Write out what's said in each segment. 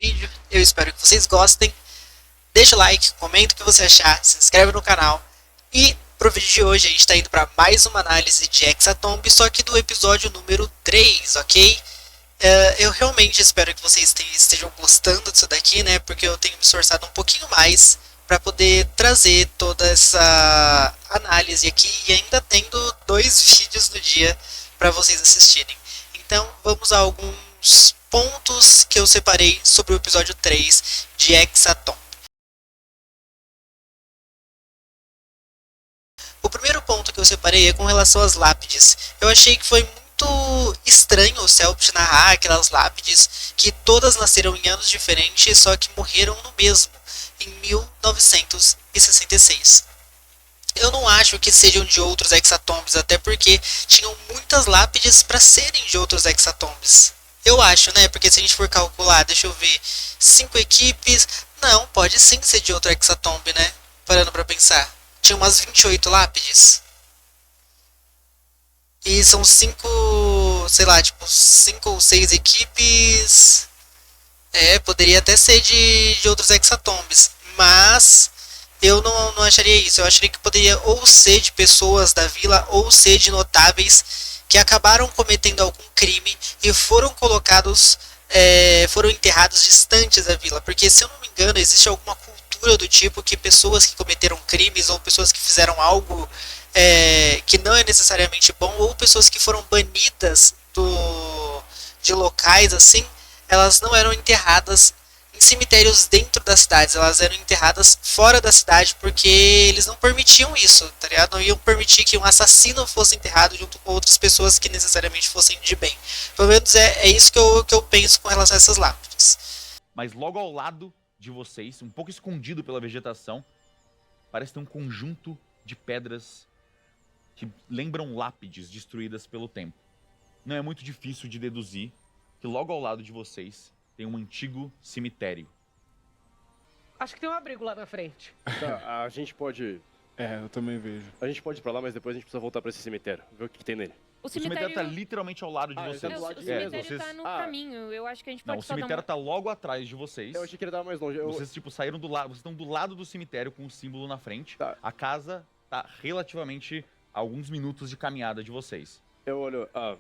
vídeo. Eu espero que vocês gostem. Deixa o like, comenta o que você achar, se inscreve no canal. E pro vídeo de hoje a gente está indo para mais uma análise de Hexatomb, só que do episódio número 3, ok? Eu realmente espero que vocês estejam gostando disso daqui, né? Porque eu tenho me esforçado um pouquinho mais para poder trazer toda essa análise aqui e ainda tendo 2 vídeos no dia para vocês assistirem. Então vamos a alguns pontos que eu separei sobre o episódio 3 de Hexatomb. O primeiro ponto que eu separei é com relação às lápides. Eu achei que foi muito estranho o Celpt narrar aquelas lápides que todas nasceram em anos diferentes, só que morreram no mesmo, em 1966. Eu não acho que sejam de outros Hexatombs, até porque tinham muitas lápides para serem de outros Hexatombs. Eu acho, né? Porque se a gente for calcular, deixa eu ver, 5 equipes, não, pode sim ser de outro Hexatomb, né? Parando para pensar. Tinha umas 28 lápides. E são 5, sei lá, tipo 5 ou 6 equipes. Poderia até ser de outros Hexatombs. Mas eu não acharia isso. Eu acharia que poderia ou ser de pessoas da vila ou ser de notáveis que acabaram cometendo algum crime e foram colocados, foram enterrados distantes da vila. Porque se eu não me engano, existe alguma cultura do tipo que pessoas que cometeram crimes ou pessoas que fizeram algo que não é necessariamente bom, ou pessoas que foram banidas de locais assim, elas não eram enterradas em cemitérios dentro das cidades, elas eram enterradas fora da cidade porque eles não permitiam isso, tá ligado? Não iam permitir que um assassino fosse enterrado junto com outras pessoas que necessariamente fossem de bem. Pelo menos é isso que eu penso com relação a essas lápides. Mas logo ao lado de vocês, um pouco escondido pela vegetação, parece ter um conjunto de pedras que lembram lápides destruídas pelo tempo. Não é muito difícil de deduzir que logo ao lado de vocês tem um antigo cemitério. Acho que tem um abrigo lá na frente. Tá, a gente pode... Eu também vejo. A gente pode ir pra lá, mas depois a gente precisa voltar pra esse cemitério. Ver o que tem nele. O cemitério tá literalmente ao lado de ele vocês. tá do lado O de cemitério vocês... tá no caminho. Eu acho que a gente pode Não, o só dar cemitério uma... tá logo atrás de vocês. Eu achei que ele tava mais longe. Vocês, tipo, saíram do lado. Vocês estão do lado do cemitério com o símbolo na frente. Tá. A casa tá relativamente a alguns minutos de caminhada de vocês. Eu olho... na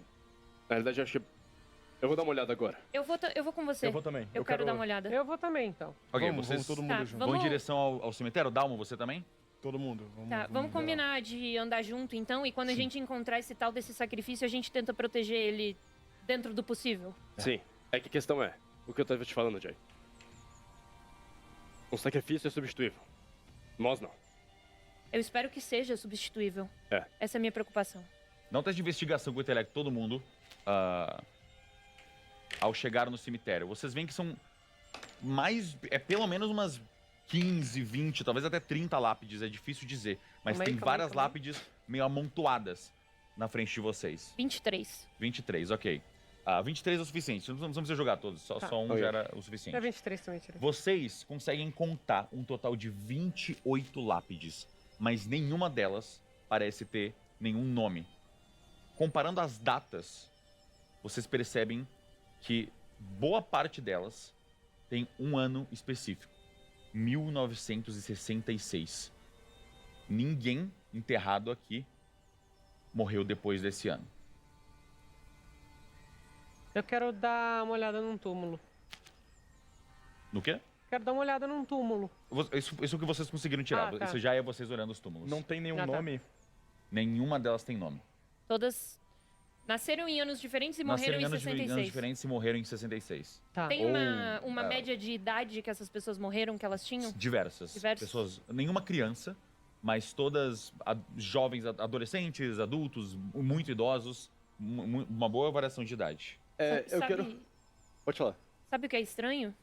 realidade, eu acho que... Eu vou dar uma olhada agora. Eu vou com você. Eu vou também. Eu quero dar uma olhada. Eu vou também, então. Ok, Vamos vocês todo mundo junto. Tá, vão em direção ao cemitério? Dalma, você também? Todo mundo. Tá, vamos combinar de andar junto, então, e quando a gente encontrar esse tal desse sacrifício, a gente tenta proteger ele dentro do possível. Sim. É que a questão é... O que eu tava te falando, Jay. Um sacrifício é substituível. Nós não. Eu espero que seja substituível. É. Essa é a minha preocupação. Dá um teste de investigação com o intelecto, todo mundo. Ao chegar no cemitério. Vocês veem que são pelo menos umas 15, 20, talvez até 30 lápides, é difícil dizer. Mas tem várias lápides meio amontoadas na frente de vocês. 23. 23, ok. 23 é o suficiente, não precisa jogar todos, só um já era o suficiente. É 23 também, tirei. Vocês conseguem contar um total de 28 lápides, mas nenhuma delas parece ter nenhum nome. Comparando as datas, vocês percebem que boa parte delas tem um ano específico. 1966. Ninguém enterrado aqui morreu depois desse ano. Eu quero dar uma olhada num túmulo. No quê? Quero dar uma olhada num túmulo. Isso que vocês conseguiram tirar. Tá. Isso já é vocês olhando os túmulos. Não tem nenhum Ah, tá. nome? Nenhuma delas tem nome. Todas nasceram em anos diferentes e Nasceram morreram em anos 66. diferentes e morreram em 66. Tá. Tem uma média de idade que essas pessoas morreram, que elas tinham? Diversas. Pessoas, nenhuma criança, mas todas jovens, adolescentes, adultos, muito idosos, uma boa variação de idade. Eu quero... Pode falar. Sabe o que é estranho?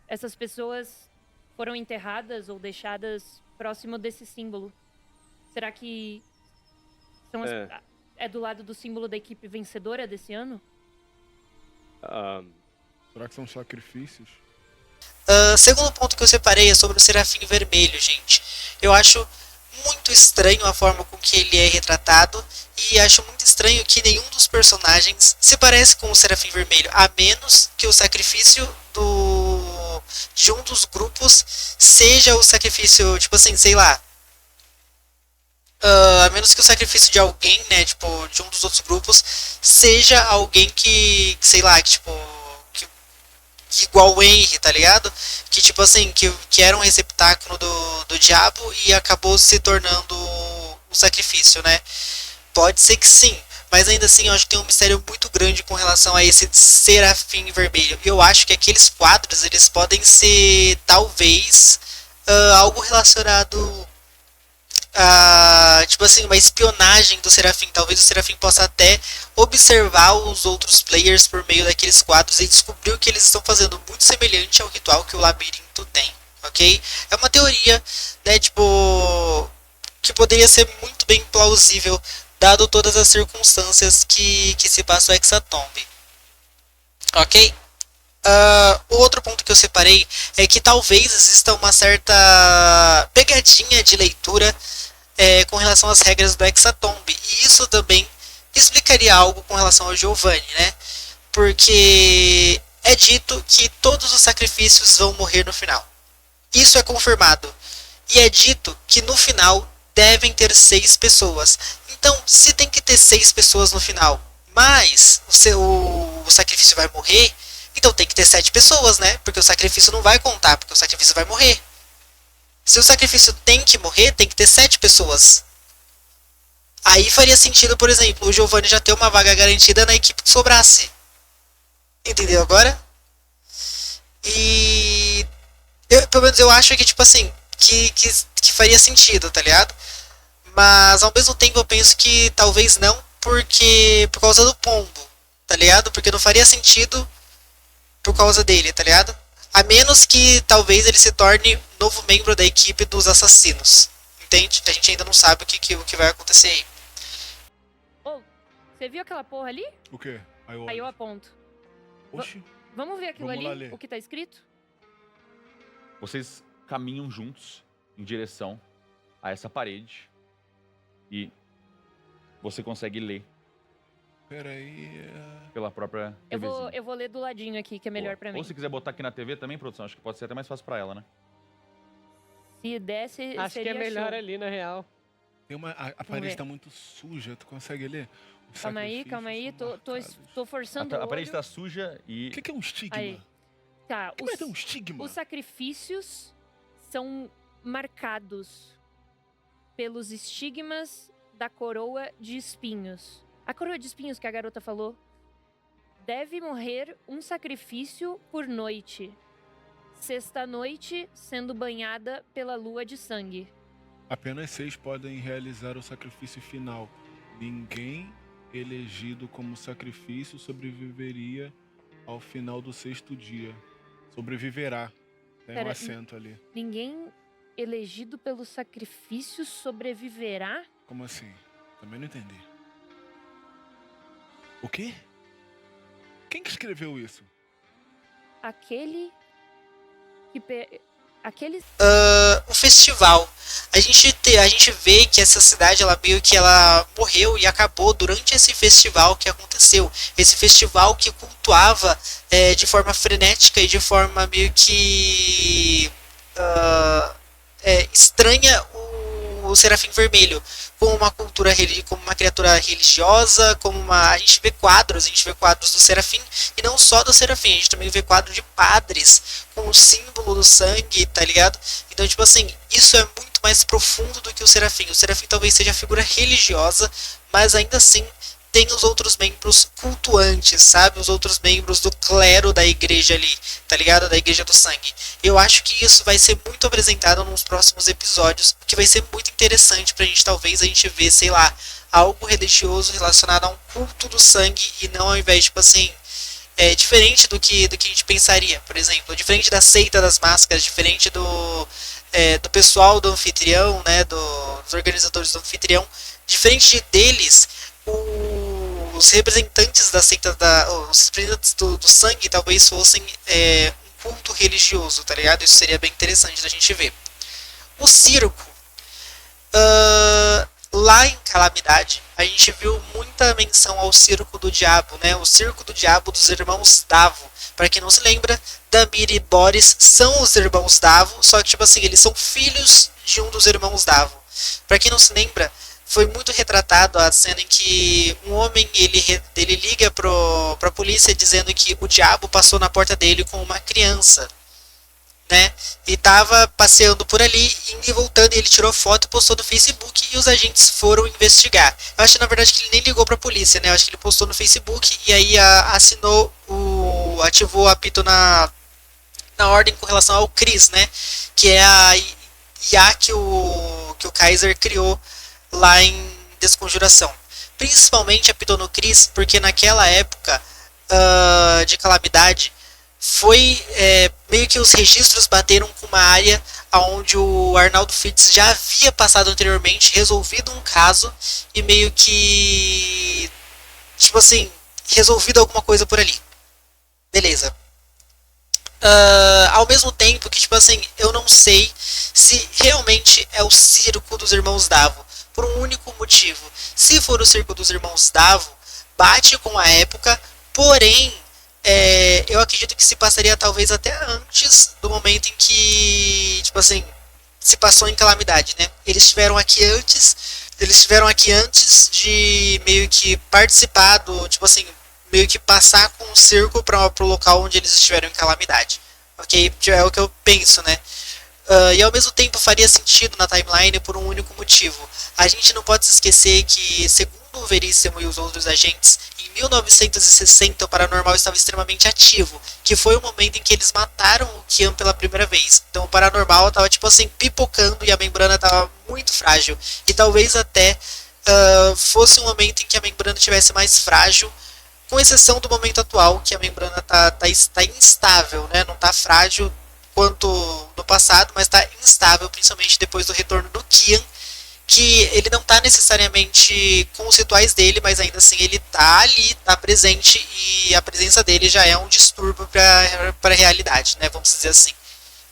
Essas pessoas foram enterradas ou deixadas próximo desse símbolo. Será que são é do lado do símbolo da equipe vencedora desse ano? Será que são sacrifícios? Segundo ponto que eu separei é sobre o Serafim Vermelho, gente. Eu acho muito estranho a forma com que ele é retratado e acho muito estranho que nenhum dos personagens se parece com o Serafim Vermelho, a menos que o sacrifício do de um dos grupos seja o sacrifício, tipo assim, sei lá. A menos que o sacrifício de alguém, né, tipo, de um dos outros grupos, seja alguém que sei lá, que tipo, que igual o Henry, tá ligado? Que tipo assim, que era um receptáculo do diabo e acabou se tornando o sacrifício, né? Pode ser que sim, mas ainda assim eu acho que tem um mistério muito grande com relação a esse serafim vermelho. Eu acho que aqueles quadros, eles podem ser, talvez, algo relacionado tipo assim, uma espionagem do Serafim. Talvez o Serafim possa até observar os outros players por meio daqueles quadros e descobrir o que eles estão fazendo, muito semelhante ao ritual que o labirinto tem, ok? É uma teoria, né, tipo, que poderia ser muito bem plausível, dado todas as circunstâncias que se passa o Hexatomb, ok? O outro ponto que eu separei é que talvez exista uma certa pegadinha de leitura com relação às regras do Hexatomb, e isso também explicaria algo com relação ao Giovanni, né? Porque é dito que todos os sacrifícios vão morrer no final. Isso é confirmado. E é dito que no final devem ter 6 pessoas. Então, se tem que ter 6 pessoas no final, mas o sacrifício vai morrer, então tem que ter 7 pessoas, né? Porque o sacrifício não vai contar, porque o sacrifício vai morrer. Se o sacrifício tem que morrer, tem que ter 7 pessoas. Aí faria sentido, por exemplo, o Giovanni já ter uma vaga garantida na equipe que sobrasse. Entendeu agora? E pelo menos eu acho que, tipo assim, que faria sentido, tá ligado? Mas ao mesmo tempo eu penso que talvez não, por causa do pombo, tá ligado? Porque não faria sentido por causa dele, tá ligado? A menos que talvez ele se torne novo membro da equipe dos assassinos. Entende? A gente ainda não sabe o que vai acontecer aí. Ô, você viu aquela porra ali? O quê? Aí eu aponto. Oxi. Vamos ver aquilo Vamos lá ali? ler. O que tá escrito? Vocês caminham juntos em direção a essa parede e você consegue ler Peraí. pela própria TVzinha. Eu vou ler do ladinho aqui, que é melhor Boa. pra mim. Ou se quiser botar aqui na TV também, produção, acho que pode ser até mais fácil pra ela, né? Se desse, Acho que é seria melhor show. ali, na real. Tem a parede ver. tá muito suja, tu consegue ler? Os Calma aí, sacrifícios tô, são tô, marcados. tô forçando A o parede olho. tá suja e... O que é um estigma? Aí. Tá, O que vai ter um estigma? os sacrifícios são marcados pelos estigmas da coroa de espinhos. A coroa de espinhos que a garota falou. Deve morrer um sacrifício por noite. Sexta-noite sendo banhada pela lua de sangue. Apenas 6 podem realizar o sacrifício final. Ninguém elegido como sacrifício sobreviveria ao final do 6º dia. Sobreviverá. Tem um Pera, acento ali. Ninguém elegido pelo sacrifício sobreviverá? Como assim? Também não entendi. O quê? Quem que escreveu isso? Aquele que... Aqueles... O festival. A gente vê que essa cidade, ela meio que ela morreu e acabou durante esse festival que aconteceu. Esse festival que cultuava de forma frenética e de forma meio que estranha o Serafim Vermelho, como uma cultura, como uma criatura religiosa, a gente vê quadros do Serafim, e não só do Serafim, a gente também vê quadros de padres com o símbolo do sangue, tá ligado? Então, tipo assim, isso é muito mais profundo do que o Serafim. O Serafim talvez seja a figura religiosa, mas ainda assim tem os outros membros cultuantes, sabe? Os outros membros do clero da igreja ali, tá ligado? Da igreja do sangue. Eu acho que isso vai ser muito apresentado nos próximos episódios, que vai ser muito interessante pra gente, talvez, a gente ver, sei lá, algo religioso relacionado a um culto do sangue, e não ao invés, tipo assim, diferente do que a gente pensaria, por exemplo, diferente da seita das máscaras, diferente do pessoal do anfitrião, né, dos organizadores do anfitrião, diferente deles, os representantes da seita, os representantes do sangue talvez fossem um culto religioso, tá ligado? Isso seria bem interessante da gente ver. O circo. lá em Calamidade, a gente viu muita menção ao Circo do Diabo, né? O Circo do Diabo dos irmãos Davo. Para quem não se lembra, Damir e Boris são os irmãos Davo, só que, tipo assim, eles são filhos de um dos irmãos Davo. Para quem não se lembra, foi muito retratado a cena em que um homem ele liga pra polícia dizendo que o diabo passou na porta dele com uma criança, né? E tava passeando por ali, indo e voltando, e ele tirou foto e postou no Facebook e os agentes foram investigar. Eu acho, na verdade, que ele nem ligou pra polícia, né? Eu acho que ele postou no Facebook e aí ativou o apito na ordem com relação ao Chris, né? Que é a IA que o Kaiser criou lá em Desconjuração. Principalmente apitou no Chris, porque naquela época de Calamidade, foi meio que os registros bateram com uma área onde o Arnaldo Fitz já havia passado anteriormente, resolvido um caso e meio que, tipo assim, resolvido alguma coisa por ali. Beleza. Ao mesmo tempo que, tipo assim, eu não sei se realmente é o circo dos irmãos Davo, por um único motivo. Se for o circo dos irmãos Davo, bate com a época, porém, eu acredito que se passaria talvez até antes do momento em que, tipo assim, se passou em Calamidade, né? Eles estiveram aqui antes de meio que participar do, tipo assim, meio que passar com o circo para o local onde eles estiveram em Calamidade. Ok? É o que eu penso, né? E ao mesmo tempo faria sentido na timeline por um único motivo. A gente não pode se esquecer que, segundo o Veríssimo e os outros agentes, em 1960 o Paranormal estava extremamente ativo, que foi o momento em que eles mataram o Kian pela primeira vez. Então o Paranormal estava, tipo assim, pipocando e a membrana estava muito frágil. E talvez até fosse um momento em que a membrana estivesse mais frágil, com exceção do momento atual, que a membrana está instável, né? Não está frágil quanto no passado, mas está instável, principalmente depois do retorno do Kian, que ele não está necessariamente com os rituais dele, mas ainda assim ele está ali, está presente, e a presença dele já é um distúrbio para a realidade, né? Vamos dizer assim.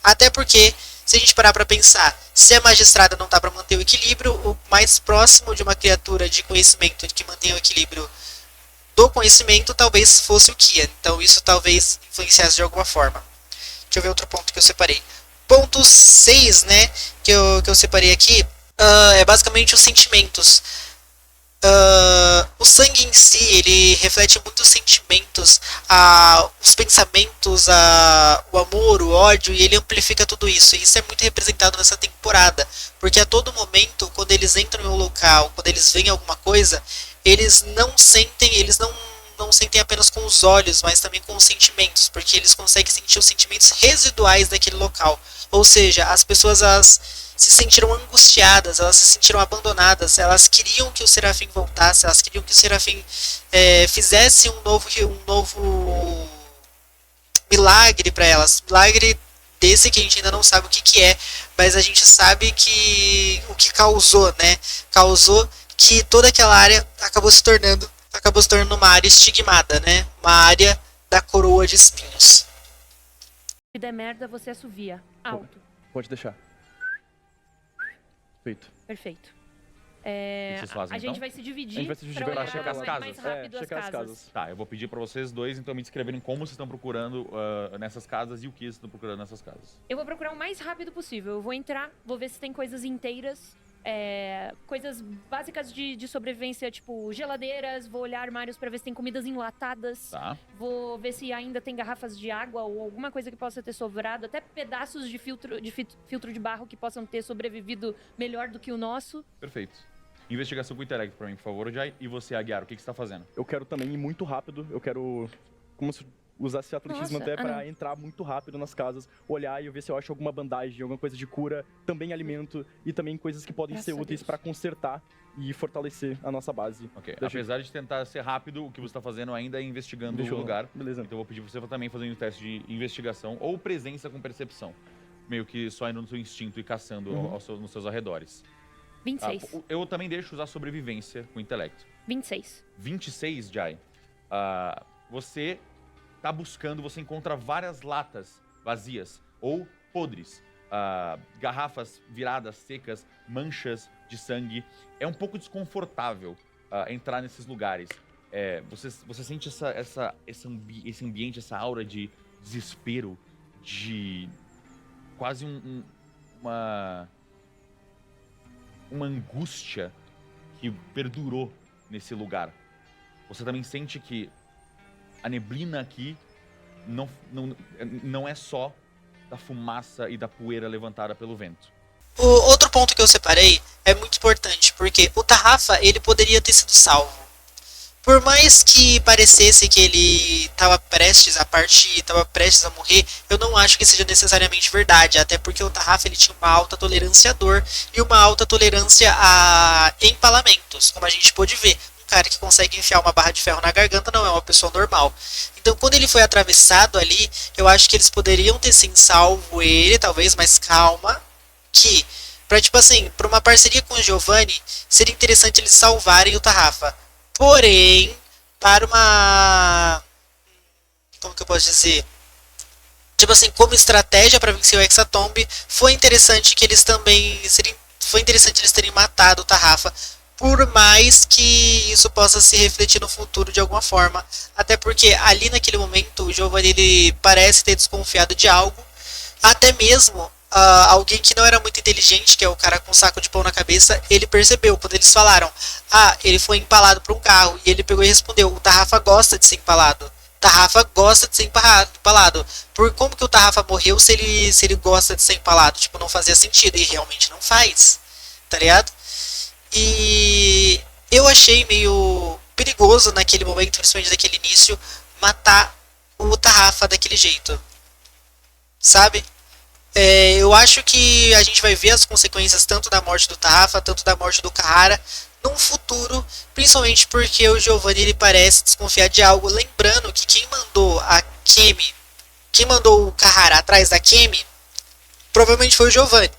Até porque, se a gente parar para pensar, se a magistrada não está para manter o equilíbrio, o mais próximo de uma criatura de conhecimento que mantém o equilíbrio do conhecimento talvez fosse o Kian. Então isso talvez influenciasse de alguma forma. Deixa eu ver outro ponto que eu separei. Ponto 6, né, que eu separei aqui, é basicamente os sentimentos. O sangue em si, ele reflete muitos sentimentos, os pensamentos, o amor, o ódio, e ele amplifica tudo isso. E isso é muito representado nessa temporada, porque a todo momento, quando eles entram em um local, quando eles veem alguma coisa, eles não sentem apenas com os olhos, mas também com os sentimentos, porque eles conseguem sentir os sentimentos residuais daquele local. Ou seja, as pessoas se sentiram angustiadas, elas se sentiram abandonadas, elas queriam que o Serafim voltasse, elas queriam que o Serafim fizesse um novo milagre para elas. Milagre desse que a gente ainda não sabe o que é, mas a gente sabe que o que causou, né? Causou que toda aquela área acabou se tornando uma área estigmada, né? Uma área da coroa de espinhos. Se der merda, você assovia. Alto. Pode deixar. Feito. Perfeito. O que vocês fazem, a gente então? vai se dividir. A gente vai se dividir pra pra olhar checar as mais casas. rápido as checar as casas. casas. Tá, eu vou pedir pra vocês dois, então, me descreverem como vocês estão procurando nessas casas e o que vocês estão procurando nessas casas. Eu vou procurar o mais rápido possível. Eu vou entrar, vou ver se tem coisas inteiras. Coisas básicas de sobrevivência, tipo geladeiras. Vou olhar armários pra ver se tem comidas enlatadas. Tá? Vou ver se ainda tem garrafas de água ou alguma coisa que possa ter sobrado. Até pedaços de filtro de barro que possam ter sobrevivido melhor do que o nosso. Perfeito. Investigação com intelecto pra mim, por favor, Jai. E você, Aguiar, o que você tá fazendo? Eu quero também ir muito rápido. Eu quero como se usasse atletismo Nossa, até pra não. entrar muito rápido nas casas, olhar e ver se eu acho alguma bandagem, alguma coisa de cura, também alimento e também coisas que podem Graças ser a úteis Deus. pra consertar e fortalecer a nossa base. Ok. Deixa eu- Apesar de tentar ser rápido, o que você tá fazendo ainda é investigando Deixa o eu- lugar. Beleza. Então eu vou pedir pra você também fazer um teste de investigação ou presença com percepção. Meio que só indo no seu instinto e caçando nos seus arredores. 26. Eu também deixo usar sobrevivência com intelecto. 26. 26, Jai. Você tá buscando, você encontra várias latas vazias ou podres garrafas viradas, secas, manchas de sangue. É um pouco desconfortável entrar nesses lugares. Você sente esse ambiente, essa aura de desespero, de quase uma angústia que perdurou nesse lugar. Você também sente que a neblina aqui não é só da fumaça e da poeira levantada pelo vento. O outro ponto que eu separei é muito importante, porque o Tarrafa, ele poderia ter sido salvo. Por mais que parecesse que ele estava prestes a partir, estava prestes a morrer, eu não acho que seja necessariamente verdade, até porque o Tarrafa ele tinha uma alta tolerância à dor e uma alta tolerância a empalamentos, como a gente pôde ver. Um cara que consegue enfiar uma barra de ferro na garganta não é uma pessoa normal. Então, quando ele foi atravessado ali, eu acho que eles poderiam ter sim salvo ele, talvez, mas calma, que para uma parceria com o Giovanni, seria interessante eles salvarem o Tarrafa. Porém, para uma... como que eu posso dizer? Como estratégia para vencer o Hexatomb, foi interessante eles terem matado o Tarrafa, por mais que isso possa se refletir no futuro de alguma forma. Até porque ali naquele momento o Giovanni ele parece ter desconfiado de algo, até mesmo alguém que não era muito inteligente, que é o cara com um saco de pão na cabeça, ele percebeu quando eles falaram: ele foi empalado por um carro, e ele pegou e respondeu: o Tarrafa gosta de ser empalado. Tarrafa gosta de ser empalado. Por como que o Tarrafa morreu se ele gosta de ser empalado? Não fazia sentido, e realmente não faz, tá ligado? E eu achei meio perigoso naquele momento, principalmente naquele início, matar o Tarrafa daquele jeito, sabe? Eu acho que a gente vai ver as consequências tanto da morte do Tarrafa, tanto da morte do Kahara num futuro, principalmente porque o Giovanni ele parece desconfiar de algo. Lembrando que quem mandou o Kahara atrás da Kemi, provavelmente foi o Giovanni.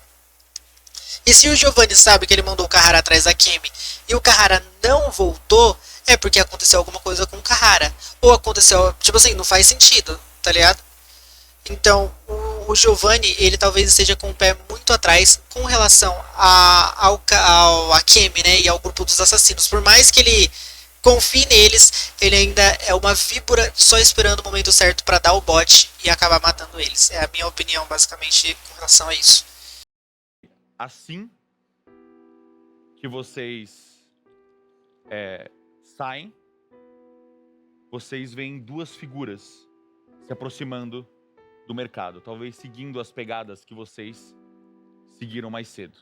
E se o Giovanni sabe que ele mandou o Kahara atrás da Kemi e o Kahara não voltou, é porque aconteceu alguma coisa com o Kahara. Ou aconteceu, não faz sentido, tá ligado? Então, o Giovanni, ele talvez esteja com o pé muito atrás com relação a Kemi, né, e ao grupo dos assassinos. Por mais que ele confie neles, ele ainda é uma víbora só esperando o momento certo para dar o bote e acabar matando eles. É a minha opinião, basicamente, com relação a isso. Assim que vocês saem, vocês veem duas figuras se aproximando do mercado, talvez seguindo as pegadas que vocês seguiram mais cedo.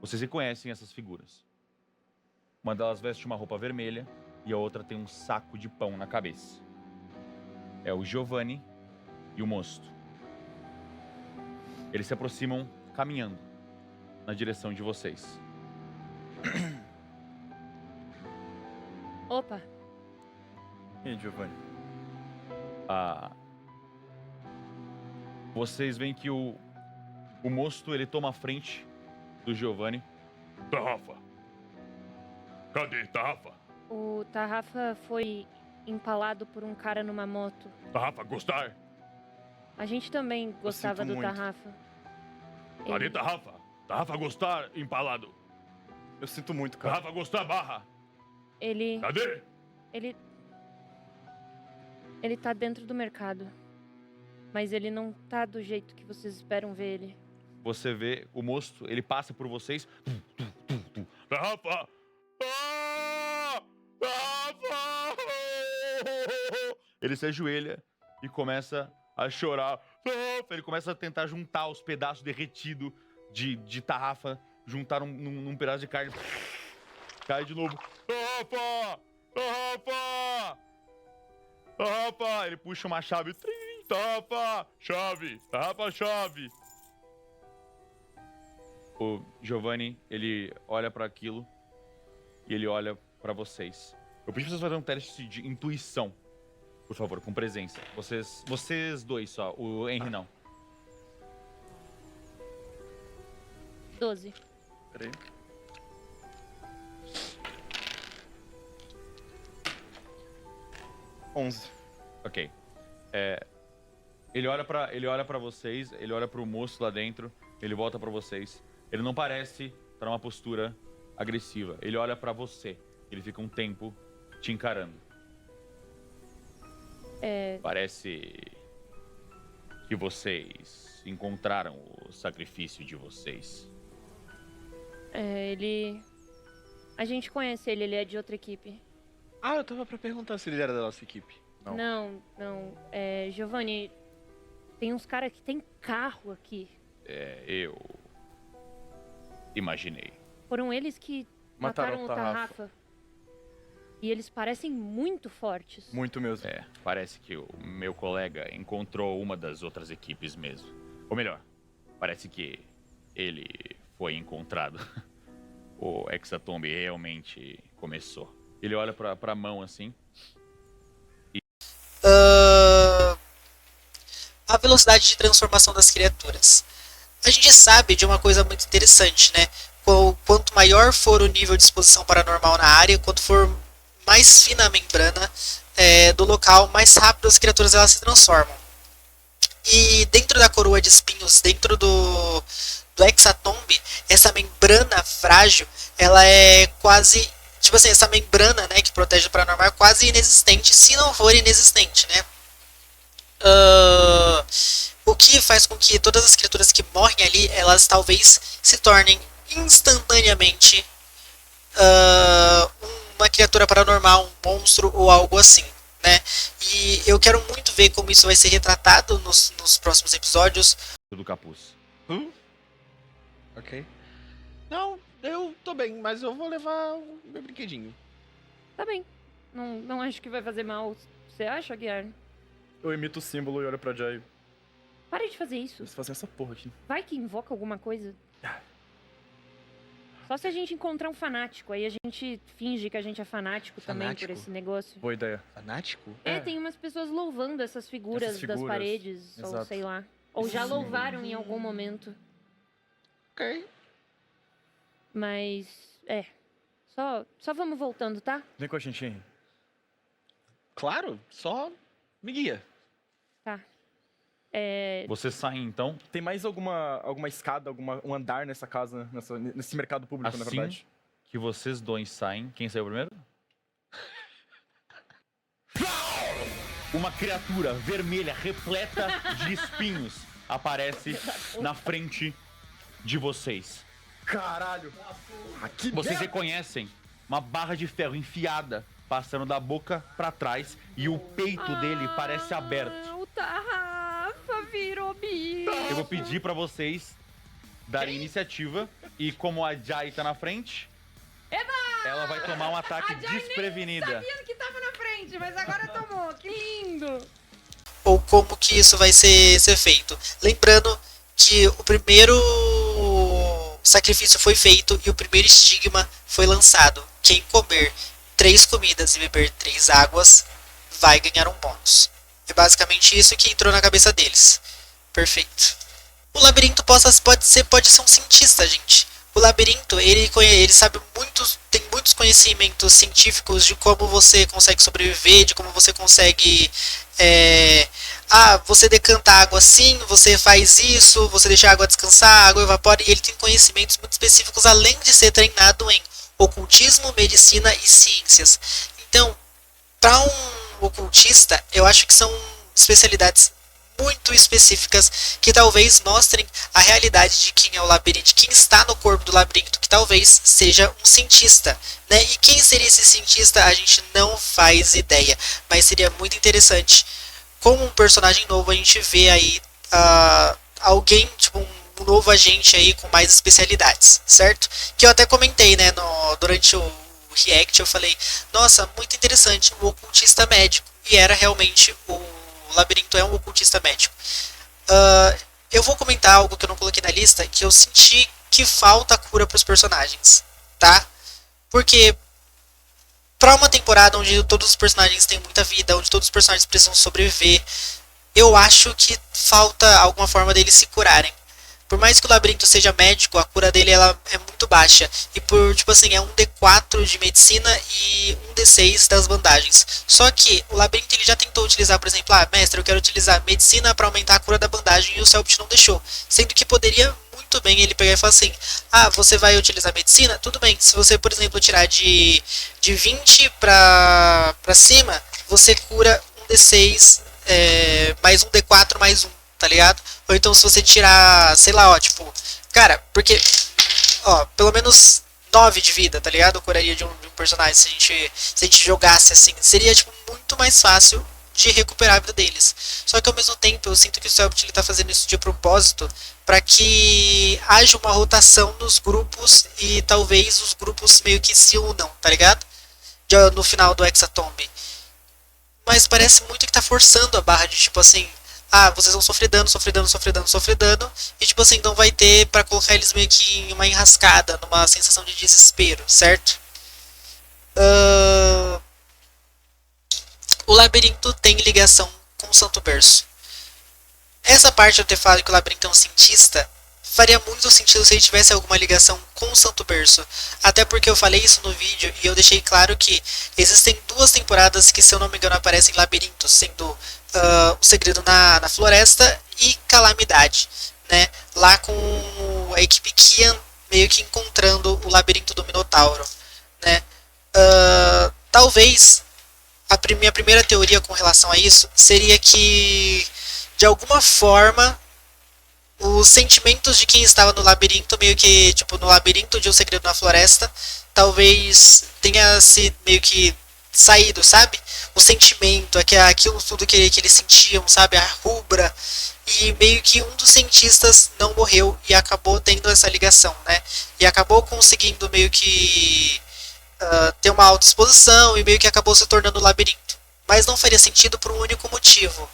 Vocês reconhecem essas figuras. Uma delas veste uma roupa vermelha e a outra tem um saco de pão na cabeça. É o Giovanni e o Mosto. Eles se aproximam caminhando na direção de vocês. Opa, E aí, Giovanni? Vocês veem que o Mosto ele toma a frente do Giovanni. Tarrafa! Cadê Tarrafa? o Tarrafa foi empalado por um cara numa moto. Tarrafa, gostar? A gente também gostava sinto do muito. Tarrafa. Cadê Tarrafa? Tarrafa, gostar, empalado. Eu sinto muito, cara. Tarrafa, gostar, barra. Ele Cadê? ele tá dentro do mercado. Mas ele não tá do jeito que vocês esperam ver ele. Você vê o Mosto, ele passa por vocês. Tarrafa! Ah! Tarrafa! Ele se ajoelha e começa a chorar. Ele começa a tentar juntar os pedaços derretidos de Tarrafa, juntar num pedaço de carne. Cai de novo. Tarrafa! Tarrafa! Tarrafa! Ele puxa uma chave. Tarrafa! Chave! Tarrafa, chave! O Giovanni, ele olha pra aquilo e ele olha pra vocês. Eu pedi pra vocês fazerem um teste de intuição. Por favor, com presença. Vocês dois só, o Henry não. 12. Peraí. Ok. Ele olha pra vocês, ele olha pro moço lá dentro, ele volta pra vocês. Ele não parece estar numa postura agressiva. Ele olha pra você. Ele fica um tempo te encarando. Parece que vocês encontraram o sacrifício de vocês. A gente conhece ele é de outra equipe. Ah, eu tava pra perguntar se ele era da nossa equipe. Não. Giovanni, tem uns caras que tem carro aqui. Eu imaginei. Foram eles que mataram o Tarrafa. E eles parecem muito fortes. Muito mesmo. Parece que o meu colega encontrou uma das outras equipes mesmo. Ou melhor, parece que ele foi encontrado. O Hexatomb realmente começou. Ele olha pra mão assim. A velocidade de transformação das criaturas. A gente sabe de uma coisa muito interessante, né? Quanto maior for o nível de exposição paranormal na área, quanto for mais fina a membrana do local, mais rápido as criaturas elas se transformam. E dentro da coroa de espinhos, dentro do Hexatomb, essa membrana frágil, ela é quase... Tipo assim, essa membrana, né, que protege o paranormal é quase inexistente, se não for inexistente, né? O que faz com que todas as criaturas que morrem ali, elas talvez se tornem instantaneamente uma criatura paranormal, um monstro ou algo assim, né? E eu quero muito ver como isso vai ser retratado nos próximos episódios. Do capuz. Ok. Não, eu tô bem, mas eu vou levar o meu brinquedinho. Tá bem. Não acho que vai fazer mal. Você acha, Guiar? Eu imito o símbolo e olho pra Jai. Para de fazer isso. Preciso fazer essa porra aqui. Vai que invoca alguma coisa. Só se a gente encontrar um fanático. Aí a gente finge que a gente é fanático também por esse negócio. Boa ideia. Fanático? Tem umas pessoas louvando essas figuras das paredes. Exato. Ou sei lá. Ou já louvaram em algum momento. Ok. Mas, só vamos voltando, tá? Vem com a gente, hein? Claro, só me guia. Tá. Vocês saem então. Tem mais alguma escada, um andar nessa casa, nesse mercado público, na Assim verdade? que vocês dois saem, quem saiu primeiro? Uma criatura vermelha repleta de espinhos aparece na frente de vocês. Caralho! Aqui Vocês reconhecem uma barra de ferro enfiada passando da boca pra trás e o peito dele parece aberto. O Tarrafa virou bicho. Eu vou pedir pra vocês darem iniciativa e como a Jai tá na frente, ela vai tomar um ataque desprevenida. Sabia que tava na frente, mas agora tomou. Que lindo. Ou como que isso vai ser feito. Lembrando que o primeiro sacrifício foi feito e o primeiro estigma foi lançado. Quem comer 3 comidas e beber 3 águas vai ganhar um bônus. É basicamente isso que entrou na cabeça deles. Perfeito. O labirinto pode ser um cientista, gente. O labirinto, ele sabe tem muitos conhecimentos científicos de como você consegue sobreviver, de como você consegue... você decanta a água assim, você faz isso, você deixa a água descansar, a água evapora, e ele tem conhecimentos muito específicos, além de ser treinado em ocultismo, medicina e ciências. Então, para um ocultista, eu acho que são especialidades muito específicas que talvez mostrem a realidade de quem é o labirinto, de quem está no corpo do labirinto, que talvez seja um cientista, né? E quem seria esse cientista a gente não faz ideia, mas seria muito interessante como um personagem novo a gente vê aí alguém, tipo um novo agente aí com mais especialidades, certo? Que eu até comentei, né, durante o react, eu falei, nossa, muito interessante, um ocultista médico, e era realmente o labirinto é um ocultista médico. Eu vou comentar algo que eu não coloquei na lista, que eu senti que falta cura para os personagens, tá? Porque para uma temporada onde todos os personagens têm muita vida, onde todos os personagens precisam sobreviver, eu acho que falta alguma forma deles se curarem. por mais que o labirinto seja médico, a cura dele ela é muito baixa. E por, tipo assim, é um D4 de medicina e um D6 das bandagens. Só que o labirinto ele já tentou utilizar, por exemplo, mestre, eu quero utilizar medicina para aumentar a cura da bandagem e o Celpt não deixou. Sendo que poderia muito bem ele pegar e falar assim, você vai utilizar medicina? Tudo bem, se você, por exemplo, tirar de 20 pra cima, você cura um D6 mais um D4 mais um, tá ligado? Ou então se você tirar, sei lá, tipo, cara, porque, pelo menos 9 de vida, tá ligado? Eu curaria de um personagem se a gente jogasse assim. Seria, tipo, muito mais fácil de recuperar a vida deles. Só que ao mesmo tempo eu sinto que o Celpt ele tá fazendo isso de propósito para que haja uma rotação nos grupos e talvez os grupos meio que se unam, tá ligado? No final do Hexatomb. Mas parece muito que tá forçando a barra de tipo assim, vocês vão sofrer dano, e tipo assim, não vai ter pra colocar eles meio que em uma enrascada, numa sensação de desespero, certo? O labirinto tem ligação com o Santo Berço. Essa parte de eu ter falado que o labirinto é um cientista faria muito sentido se ele tivesse alguma ligação com o Santo Berço. Até porque eu falei isso no vídeo e eu deixei claro que existem 2 temporadas que, se eu não me engano, aparecem labirintos, sendo O Segredo na Floresta e Calamidade, né? Lá com a equipe Kian meio que encontrando o labirinto do Minotauro, né? Talvez minha primeira teoria com relação a isso seria que, de alguma forma, os sentimentos de quem estava no labirinto, meio que, tipo, no labirinto de O Segredo na Floresta, talvez tenha se meio que saído, sabe? O sentimento, aquilo tudo que eles sentiam, sabe? A rubra. E meio que um dos cientistas não morreu e acabou tendo essa ligação, né? E acabou conseguindo meio que ter uma autoexposição e meio que acabou se tornando labirinto. Mas não faria sentido por um único motivo.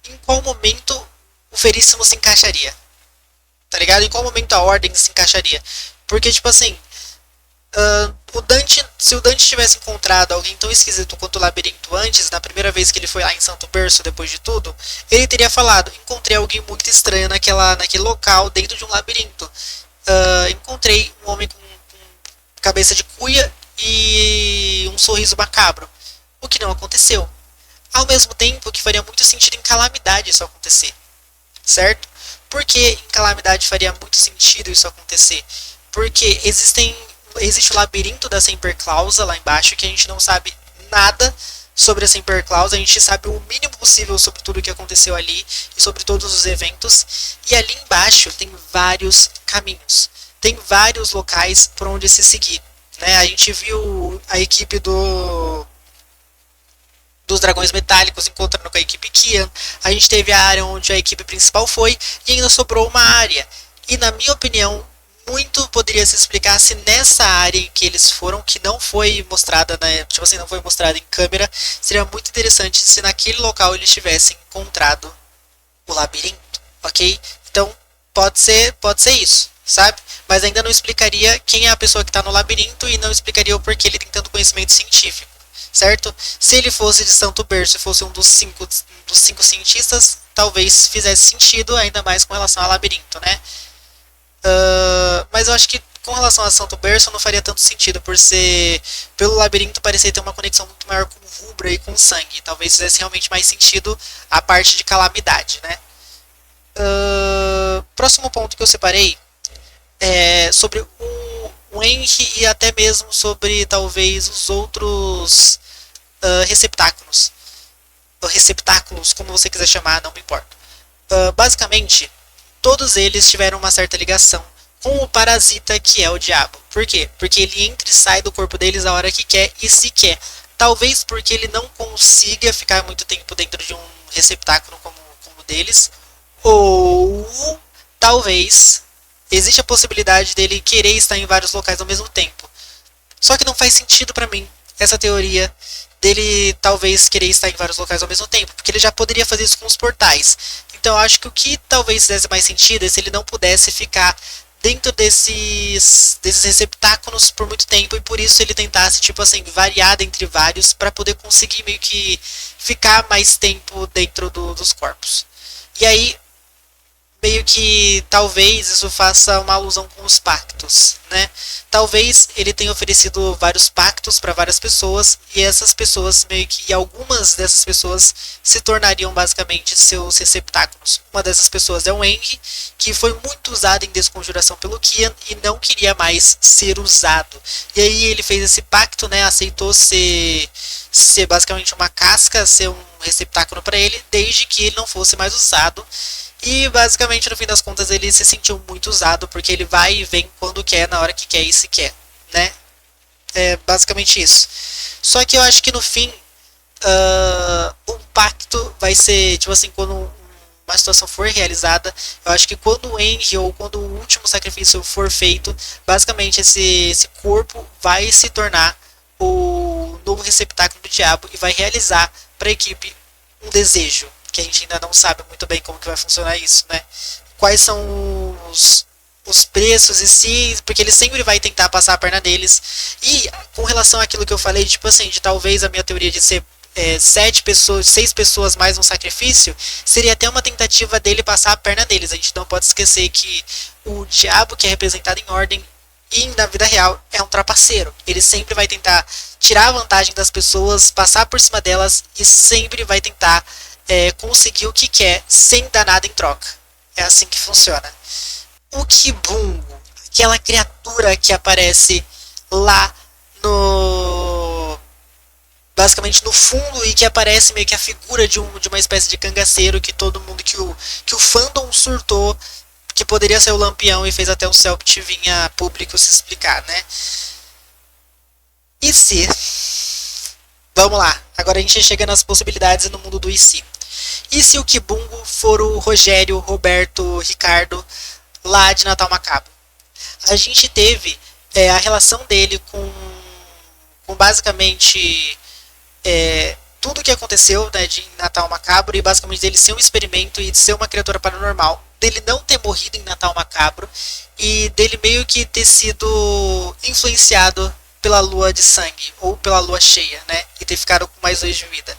Em qual momento o Veríssimo se encaixaria? Tá ligado? Em qual momento a Ordem se encaixaria? Porque, tipo assim, se o Dante tivesse encontrado alguém tão esquisito quanto o labirinto antes, na primeira vez que ele foi lá em Santo Berço, depois de tudo, ele teria falado, encontrei alguém muito estranho naquele local, dentro de um labirinto. Encontrei um homem com cabeça de cuia e um sorriso macabro. O que não aconteceu. Ao mesmo tempo que faria muito sentido em Calamidade isso acontecer. Certo? Por que em Calamidade faria muito sentido isso acontecer? Porque existe o labirinto da Semperclausa lá embaixo, que a gente não sabe nada sobre a Semperclausa, a gente sabe o mínimo possível sobre tudo o que aconteceu ali e sobre todos os eventos. E ali embaixo tem vários caminhos, tem vários locais por onde se seguir, né? A gente viu a equipe dos Dragões Metálicos encontrando com a equipe Kian, a gente teve a área onde a equipe principal foi e ainda sobrou uma área. E na minha opinião, muito poderia se explicar se nessa área em que eles foram, que não foi mostrada, né, tipo assim, não foi mostrada em câmera, seria muito interessante se naquele local eles tivessem encontrado o labirinto, ok? Então, pode ser isso, sabe? Mas ainda não explicaria quem é a pessoa que está no labirinto e não explicaria o porquê ele tem tanto conhecimento científico, certo? Se ele fosse de Santo Berço e fosse um dos cinco cientistas, talvez fizesse sentido, ainda mais com relação ao labirinto, né? Mas eu acho que com relação a Santo Berço não faria tanto sentido, pelo labirinto parecer ter uma conexão muito maior com rubra e com sangue. Talvez fizesse realmente mais sentido a parte de Calamidade, né? Próximo ponto que eu separei é sobre o Henry e até mesmo sobre talvez os outros receptáculos. Receptáculos, como você quiser chamar, não me importa. Basicamente, todos eles tiveram uma certa ligação com o parasita que é o diabo. Por quê? Porque ele entra e sai do corpo deles a hora que quer e se quer. Talvez porque ele não consiga ficar muito tempo dentro de um receptáculo como o deles. Ou talvez existe a possibilidade dele querer estar em vários locais ao mesmo tempo. Só que não faz sentido pra mim essa teoria dele talvez querer estar em vários locais ao mesmo tempo, porque ele já poderia fazer isso com os portais. Então eu acho que o que talvez fizesse mais sentido é se ele não pudesse ficar dentro desses receptáculos por muito tempo, e por isso ele tentasse, tipo assim, variar entre vários para poder conseguir meio que ficar mais tempo dentro dos corpos. E aí, meio que talvez isso faça uma alusão com os pactos, né? Talvez ele tenha oferecido vários pactos para várias pessoas e essas pessoas meio que algumas dessas pessoas se tornariam basicamente seus receptáculos. Uma dessas pessoas é o Henry, que foi muito usado em Desconjuração pelo Kian e não queria mais ser usado. E aí ele fez esse pacto, né? Aceitou ser basicamente uma casca, ser um receptáculo para ele, desde que ele não fosse mais usado. E basicamente no fim das contas ele se sentiu muito usado, porque ele vai e vem quando quer, na hora que quer e se quer, né? É basicamente isso. Só que eu acho que no fim o pacto vai ser, tipo assim, quando uma situação for realizada, eu acho que quando o Henry ou quando o último sacrifício for feito, basicamente esse corpo vai se tornar o novo receptáculo do diabo e vai realizar para a equipe um desejo, que a gente ainda não sabe muito bem como que vai funcionar isso, né? Quais são os preços e se, porque ele sempre vai tentar passar a perna deles. E com relação àquilo que eu falei, tipo assim, de talvez a minha teoria de ser 6 pessoas mais um sacrifício, seria até uma tentativa dele passar a perna deles. A gente não pode esquecer que o diabo, que é representado em Ordem e na vida real, é um trapaceiro. Ele sempre vai tentar tirar a vantagem das pessoas, passar por cima delas e sempre vai tentar conseguir o que quer sem dar nada em troca. É assim que funciona. O Kibungo, aquela criatura que aparece lá no... basicamente no fundo e que aparece meio que a figura de uma espécie de cangaceiro que todo mundo, que o fandom surtou, que poderia ser o Lampião e fez até o Celpt vinha público se explicar, né? E se... Vamos lá, agora a gente chega nas possibilidades no mundo do e se. E se o Kibungo for o Rogério, Roberto, Ricardo lá de Natal Macabro? A gente teve a relação dele com basicamente tudo que aconteceu, né, de Natal Macabro, e basicamente dele ser um experimento e de ser uma criatura paranormal, dele não ter morrido em Natal Macabro e dele meio que ter sido influenciado pela lua de sangue ou pela lua cheia, né, e ter ficado com mais 2 de vida.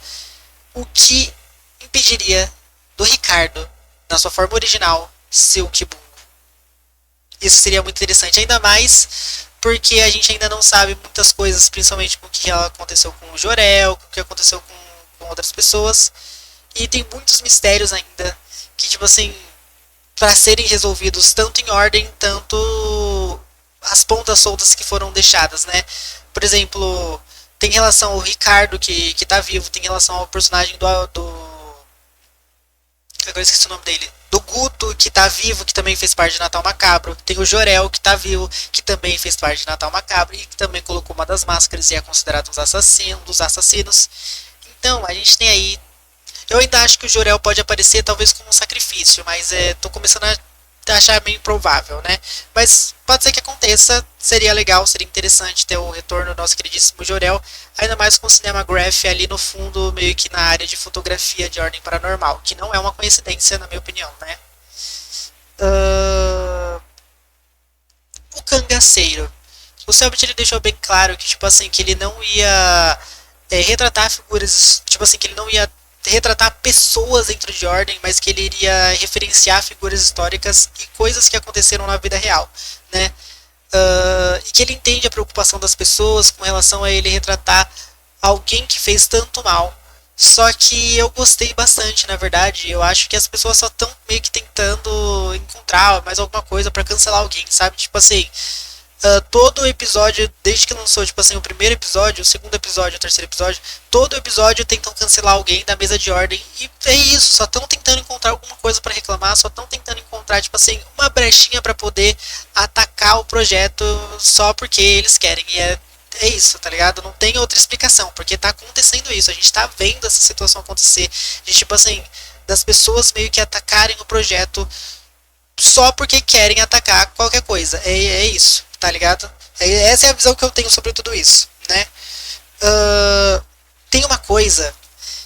O que impediria do Ricardo, na sua forma original, ser o Kibungo? Isso seria muito interessante, ainda mais porque a gente ainda não sabe muitas coisas, principalmente com o que aconteceu com o Jorel, com o que aconteceu com outras pessoas, e tem muitos mistérios ainda que, tipo assim, para serem resolvidos tanto em Ordem, tanto as pontas soltas que foram deixadas, né? Por exemplo, tem relação ao Ricardo que tá vivo, tem relação ao personagem agora eu esqueci o nome dele, do Guto, que tá vivo, que também fez parte de Natal Macabro. Tem o Jorel, que tá vivo, que também fez parte de Natal Macabro e que também colocou uma das máscaras e é considerado um dos assassinos. Então, a gente tem aí... Eu ainda acho que o Jorel pode aparecer talvez como um sacrifício, mas tô começando a achar meio improvável, né? Mas pode ser que aconteça, seria legal, seria interessante ter o retorno do nosso queridíssimo Jorel, ainda mais com o Cinema Graph ali no fundo, meio que na área de fotografia de Ordem Paranormal, que não é uma coincidência, na minha opinião, né? O Cangaceiro. O Selbit, ele deixou bem claro que, tipo assim, que ele não ia retratar figuras, tipo assim, que ele não ia retratar pessoas dentro de Ordem, mas que ele iria referenciar figuras históricas e coisas que aconteceram na vida real, né? E que ele entende a preocupação das pessoas com relação a ele retratar alguém que fez tanto mal. Só que eu gostei bastante, na verdade. Eu acho que as pessoas só estão meio que tentando encontrar mais alguma coisa pra cancelar alguém, sabe? Tipo assim, todo episódio, desde que lançou, tipo assim, o primeiro episódio, o segundo episódio, o terceiro episódio, todo episódio tentam cancelar alguém da mesa de Ordem, e é isso, só estão tentando encontrar alguma coisa pra reclamar, só estão tentando encontrar, tipo assim, uma brechinha pra poder atacar o projeto só porque eles querem, e é isso, tá ligado? Não tem outra explicação, porque tá acontecendo isso, a gente tá vendo essa situação acontecer, de tipo assim, das pessoas meio que atacarem o projeto só porque querem atacar qualquer coisa, é isso. Tá ligado? Essa é a visão que eu tenho sobre tudo isso, né? Tem uma coisa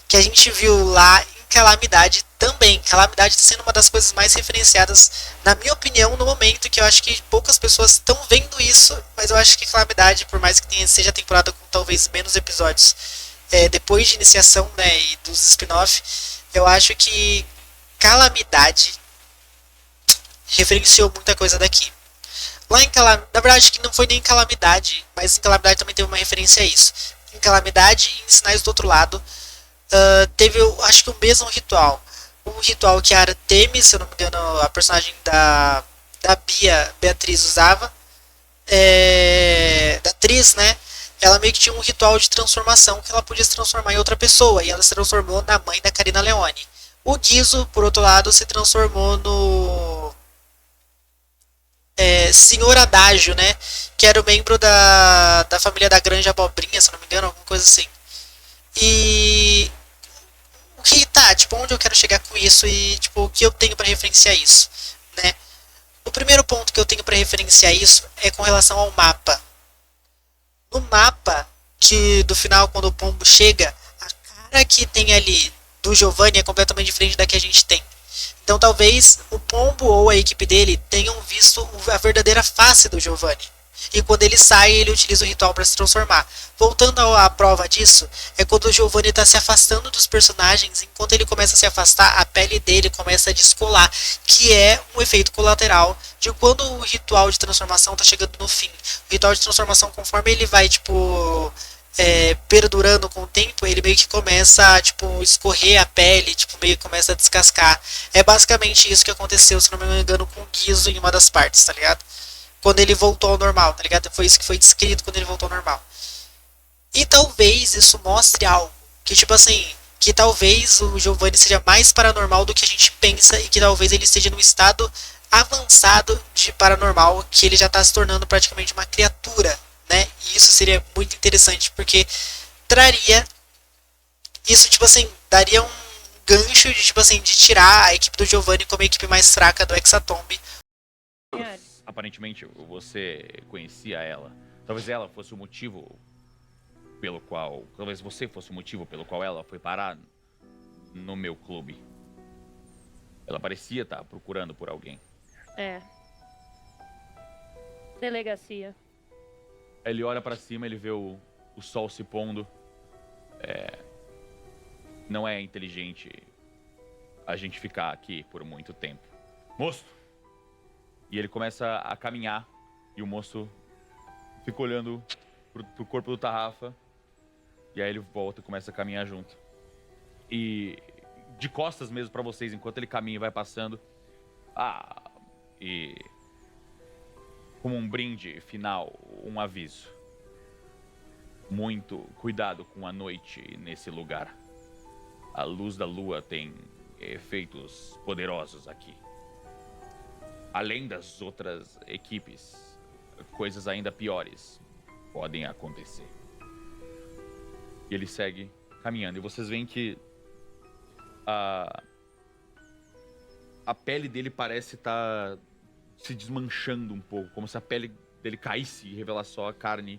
que a gente viu lá em Calamidade também. Calamidade está sendo uma das coisas mais referenciadas, na minha opinião, no momento, que eu acho que poucas pessoas estão vendo isso, mas eu acho que Calamidade, por mais que seja temporada com talvez menos episódios, depois de iniciação, né, e dos spin-off, eu acho que Calamidade referenciou muita coisa daqui. Lá em Calamidade, na verdade que não foi nem em Calamidade, mas em Calamidade também teve uma referência a isso. Em Calamidade e em Sinais do Outro Lado, teve, acho que o mesmo ritual. Um ritual que a Artemis, se eu não me engano, a personagem da Beatriz usava, da atriz, né? Ela meio que tinha um ritual de transformação que ela podia se transformar em outra pessoa, e ela se transformou na mãe da Carina Leone. O Guizo, por outro lado, se transformou no Senhor Adágio, né? Que era o membro da família da Grande Abobrinha, se eu não me engano, alguma coisa assim. E o que tá, tipo, onde eu quero chegar com isso e tipo, o que eu tenho para referenciar isso, né? O primeiro ponto que eu tenho para referenciar isso é com relação ao mapa. No mapa que do final, quando o pombo chega, a cara que tem ali do Giovanni é completamente diferente da que a gente tem. Então talvez o pombo ou a equipe dele tenham visto a verdadeira face do Giovanni. E quando ele sai, ele utiliza o ritual para se transformar. Voltando à prova disso, é quando o Giovanni está se afastando dos personagens. Enquanto ele começa a se afastar, a pele dele começa a descolar, que é um efeito colateral de quando o ritual de transformação está chegando no fim. O ritual de transformação, conforme ele vai perdurando com o tempo, ele meio que começa a escorrer a pele, meio que começa a descascar. É basicamente isso que aconteceu, se não me engano, com o Guizo em uma das partes, tá ligado? Quando ele voltou ao normal, tá ligado? Foi isso que foi descrito quando ele voltou ao normal. E talvez isso mostre algo. Que que talvez o Giovanni seja mais paranormal do que a gente pensa. E que talvez ele esteja num estado avançado de paranormal. Que ele já está se tornando praticamente uma criatura, né? E isso seria muito interessante. Porque traria... Isso, daria um gancho de tirar a equipe do Giovanni como a equipe mais fraca do Hexatomb. Aparentemente você conhecia ela. Talvez ela fosse o motivo pelo qual... Talvez você fosse o motivo pelo qual ela foi parar no meu clube. Ela parecia estar procurando por alguém. Delegacia. Ele olha pra cima, ele vê o sol se pondo. Não é inteligente a gente ficar aqui por muito tempo. Moço! E ele começa a caminhar, e o moço fica olhando pro corpo do Tarrafa, e aí ele volta e começa a caminhar junto. E de costas mesmo pra vocês, enquanto ele caminha e vai passando. E como um brinde final, um aviso. Muito cuidado com a noite nesse lugar. A luz da lua tem efeitos poderosos aqui. Além das outras equipes, coisas ainda piores podem acontecer. E ele segue caminhando. E vocês veem que a pele dele parece estar se desmanchando um pouco. Como se a pele dele caísse e revelasse só a carne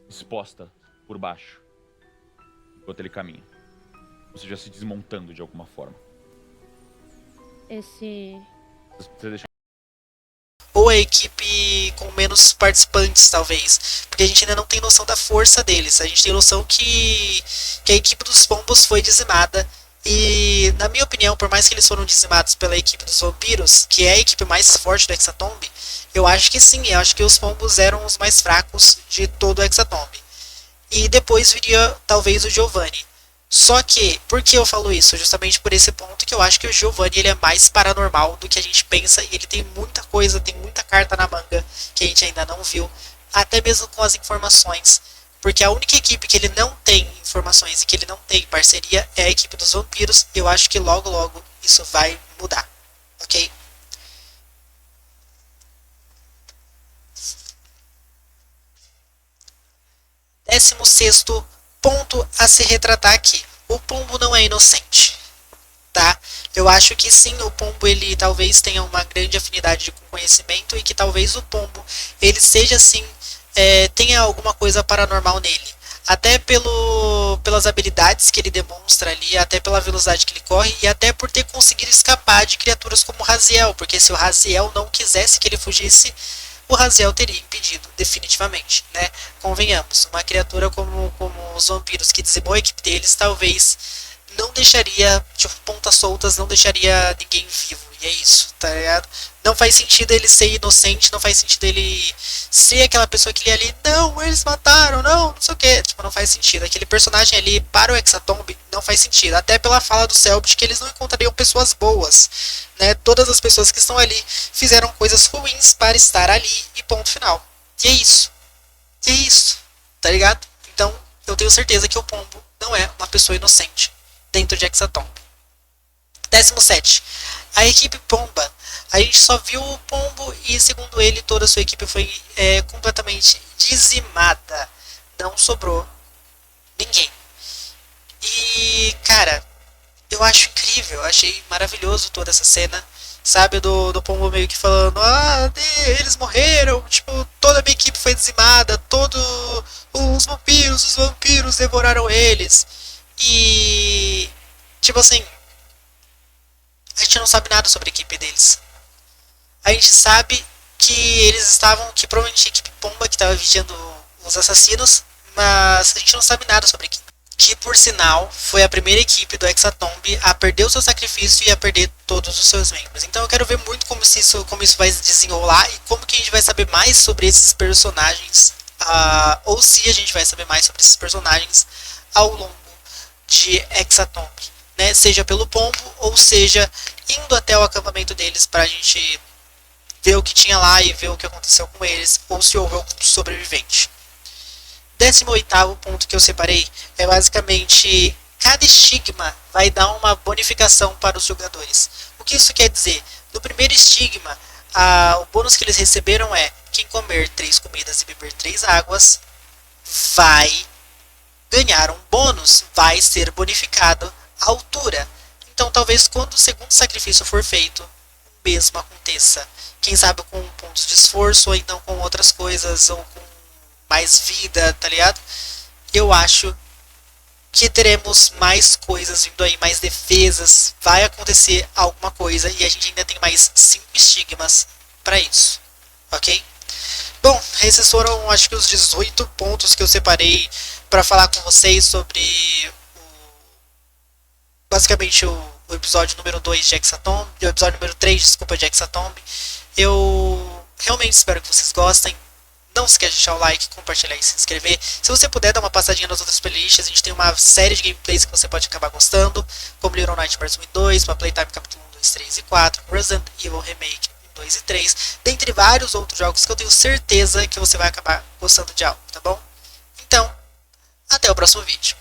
exposta por baixo. Enquanto ele caminha. Ou seja, se desmontando de alguma forma. Você deixa... Ou a equipe com menos participantes, talvez. Porque a gente ainda não tem noção da força deles. A gente tem noção que a equipe dos pombos foi dizimada. E, na minha opinião, por mais que eles foram dizimados pela equipe dos vampiros, que é a equipe mais forte do Hexatomb, eu acho que sim, eu acho que os pombos eram os mais fracos de todo o Hexatomb. E depois viria, talvez, o Giovanni. Só que, por que eu falo isso? Justamente por esse ponto que eu acho que o Giovanni ele é mais paranormal do que a gente pensa. E ele tem muita coisa, tem muita carta na manga que a gente ainda não viu. Até mesmo com as informações. Porque a única equipe que ele não tem informações e que ele não tem parceria é a equipe dos vampiros. E eu acho que logo, logo isso vai mudar. Ok? Décimo sexto ponto a se retratar aqui. O pombo não é inocente, tá? Eu acho que sim, o pombo ele talvez tenha uma grande afinidade com conhecimento e que talvez o pombo ele seja assim, tenha alguma coisa paranormal nele. Até pelas habilidades que ele demonstra ali, até pela velocidade que ele corre e até por ter conseguido escapar de criaturas como o Raziel, porque se o Raziel não quisesse que ele fugisse, o Raziel teria impedido, definitivamente, né? Convenhamos, uma criatura como os vampiros que dizimou a equipe deles, talvez não deixaria, tipo, pontas soltas, não deixaria ninguém vivo. E é isso, tá ligado? Não faz sentido ele ser inocente, não faz sentido ele ser aquela pessoa que ele ali, não, eles mataram, não sei o que. Tipo, não faz sentido. Aquele personagem ali para o Hexatomb não faz sentido. Até pela fala do Selbit que eles não encontrariam pessoas boas, né? Todas as pessoas que estão ali fizeram coisas ruins para estar ali e ponto final. E é isso. E é isso, tá ligado? Então, eu tenho certeza que o Pombo não é uma pessoa inocente dentro de Hexatomb. 17. A equipe Pomba. A gente só viu o Pombo e, segundo ele, toda a sua equipe foi completamente dizimada. Não sobrou ninguém. E, cara, eu acho incrível. Eu achei maravilhoso toda essa cena. Sabe, do Pombo meio que falando, eles morreram, tipo, toda a minha equipe foi dizimada, todos os vampiros devoraram eles. E, tipo assim, a gente não sabe nada sobre a equipe deles. A gente sabe que eles estavam, que provavelmente a equipe Pomba que estava vigiando os assassinos, mas a gente não sabe nada sobre a equipe. Que, por sinal, foi a primeira equipe do Hexatomb a perder o seu sacrifício e a perder todos os seus membros. Então eu quero ver muito como isso vai se desenrolar e como que a gente vai saber mais sobre esses personagens, ou se a gente vai saber mais sobre esses personagens ao longo de Hexatomb, né? Seja pelo Pombo, ou seja, indo até o acampamento deles para a gente ver o que tinha lá e ver o que aconteceu com eles, ou se houve algum sobrevivente. 18º ponto que eu separei é basicamente cada estigma vai dar uma bonificação para os jogadores. O que isso quer dizer? No primeiro estigma, o bônus que eles receberam é quem comer 3 comidas e beber 3 águas vai ganhar um bônus, vai ser bonificado a altura. Então talvez quando o segundo sacrifício for feito, o mesmo aconteça. Quem sabe com pontos de esforço ou então com outras coisas ou com mais vida, tá ligado? Eu acho que teremos mais coisas vindo aí, mais defesas, vai acontecer alguma coisa e a gente ainda tem mais 5 estigmas para isso, ok? Bom, esses foram acho que os 18 pontos que eu separei para falar com vocês sobre basicamente o episódio número 2 de Hexatomb, o episódio número 3, desculpa, de Hexatomb. Eu realmente espero que vocês gostem. Não se esqueça de deixar o like, compartilhar e se inscrever. Se você puder dar uma passadinha nas outras playlists, a gente tem uma série de gameplays que você pode acabar gostando, como Little Nightmares 1 e 2, uma Playtime capítulo 1, 2, 3 e 4, Resident Evil Remake 1, 2 e 3, dentre vários outros jogos que eu tenho certeza que você vai acabar gostando de algo, tá bom? Então, até o próximo vídeo.